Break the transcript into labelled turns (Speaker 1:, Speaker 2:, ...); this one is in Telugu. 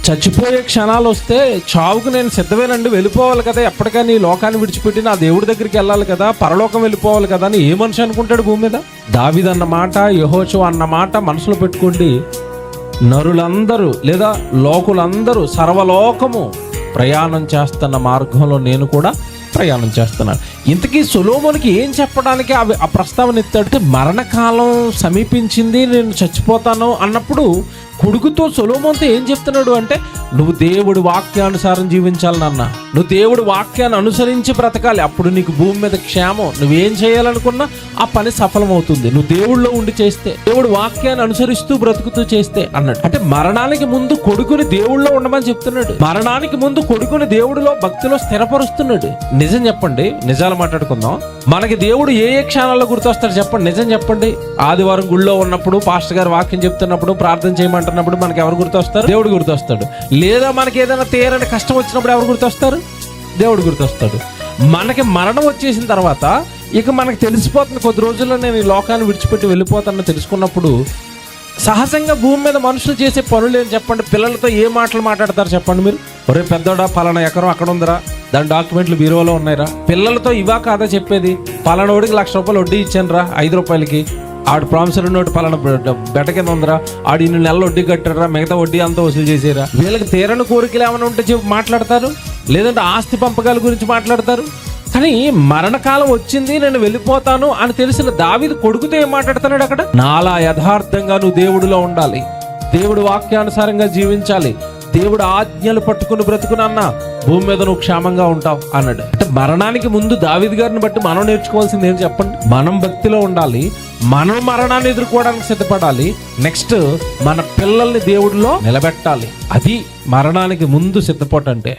Speaker 1: చచ్చిపోయే క్షణాలు వస్తే చావుకు నేను సిద్ధమేనండి, వెళ్ళిపోవాలి కదా, ఎప్పటికైనా ఈ లోకాన్ని విడిచిపెట్టి నా దేవుడి దగ్గరికి వెళ్ళాలి కదా, పరలోకం వెళ్ళిపోవాలి కదా అని ఏ మనిషి అనుకుంటాడు భూమి మీద? దావీదు అన్న మాట, యెహోషువ అన్న మాట మనసులో పెట్టుకోండి. నరులందరూ లేదా లోకులందరూ సర్వలోకము ప్రయాణం చేస్తున్న మార్గంలో నేను కూడా ప్రయాణం చేస్తున్నాను. ఇంతకీ సొలొమోనుకి ఏం చెప్పడానికి ఆ ప్రస్తావన ఎత్తాడంటే, మరణకాలం సమీపించింది, నేను చచ్చిపోతాను అన్నప్పుడు కొడుకుతో సొలొమోనుతో ఏం చెప్తున్నాడు అంటే, నువ్వు దేవుడి వాక్యానుసారం జీవించాలి నాన్న, నువ్వు దేవుడి వాక్యాన్ని అనుసరించి బ్రతకాలి, అప్పుడు నీకు భూమి మీద క్షేమం, నువ్వేం చేయాలనుకున్నా ఆ పని సఫలమవుతుంది, నువ్వు దేవుడిలో ఉండి చేస్తే, దేవుడి వాక్యాన్ని అనుసరిస్తూ బ్రతుకుతూ చేస్తే అన్నాడు. అంటే మరణానికి ముందు కొడుకుని దేవుడిలో ఉండమని చెప్తున్నాడు, మరణానికి ముందు కొడుకుని దేవుడిలో భక్తిలో స్థిరపరుస్తున్నాడు. నిజం చెప్పండి, నిజాలు మాట్లాడుకుందాం. మనకి దేవుడు ఏ ఏ క్షణాల్లో గుర్తొస్తాడు చెప్పండి, నిజం చెప్పండి. ఆదివారం గుళ్ళో ఉన్నప్పుడు పాస్టర్ గారు వాక్యం చెప్తున్నప్పుడు ప్రార్థన చేయమంటున్నప్పుడు మనకి ఎవరు గుర్తొస్తారు? దేవుడు గుర్తొస్తాడు. లేదా మనకి ఏదైనా తీరని కష్టం వచ్చినప్పుడు ఎవరు గుర్తొస్తారు? దేవుడు గుర్తొస్తాడు. మనకి మరణం వచ్చేసిన తర్వాత ఇక మనకు తెలిసిపోతుంది, కొద్ది రోజుల్లో నేను ఈ లోకాన్ని విడిచిపెట్టి వెళ్ళిపోతానని తెలుసుకున్నప్పుడు సహజంగా భూమి మీద మనుషులు చేసే పనులు ఏం చెప్పండి? పిల్లలతో ఏ మాటలు మాట్లాడతారు చెప్పండి మీరు? ఒరే పెద్దోడా, పలానా ఎకరం అక్కడ ఉందిరా, దాని డాక్యుమెంట్లు బీరువాలో ఉన్నాయిరా. పిల్లలతో ఇవా కాదా చెప్పేది? పలానోడికి ₹1,00,000 వడ్డీ ఇచ్చాను రా, ₹5 ఆడు ప్రామిసరీ నోటు పలానా బెట కింద ఉందిరా, ఆడు 2 నెలలు వడ్డీ కట్టారా, మిగతా వడ్డీ అంతా వసూలు చేసేరా. వీళ్ళకి తీరని కోరికలు ఏమైనా ఉంటే మాట్లాడతారు, లేదంటే ఆస్తి పంపకాల గురించి మాట్లాడతారు. కానీ మరణకాలం వచ్చింది, నేను వెళ్ళిపోతాను అని తెలిసిన దావీదు కొడుకుతో ఏం మాట్లాడుతున్నాడు అక్కడ? నాలా యథార్థంగా నువ్వు దేవుడిలో ఉండాలి, దేవుడి వాక్యానుసారంగా జీవించాలి, దేవుడు ఆజ్ఞలు పట్టుకుని బ్రతుకునన్నా భూమి మీద నువ్వు క్షేమంగా ఉంటావు అన్నాడు. అంటే మరణానికి ముందు దావీదు గారిని బట్టి మనం నేర్చుకోవాల్సింది ఏం చెప్పండి? మనం భక్తిలో ఉండాలి, మనం మరణాన్ని ఎదుర్కోవడానికి సిద్ధపడాలి, నెక్స్ట్ మన పిల్లల్ని దేవుడిలో నిలబెట్టాలి. అది మరణానికి ముందు సిద్ధపడంటే.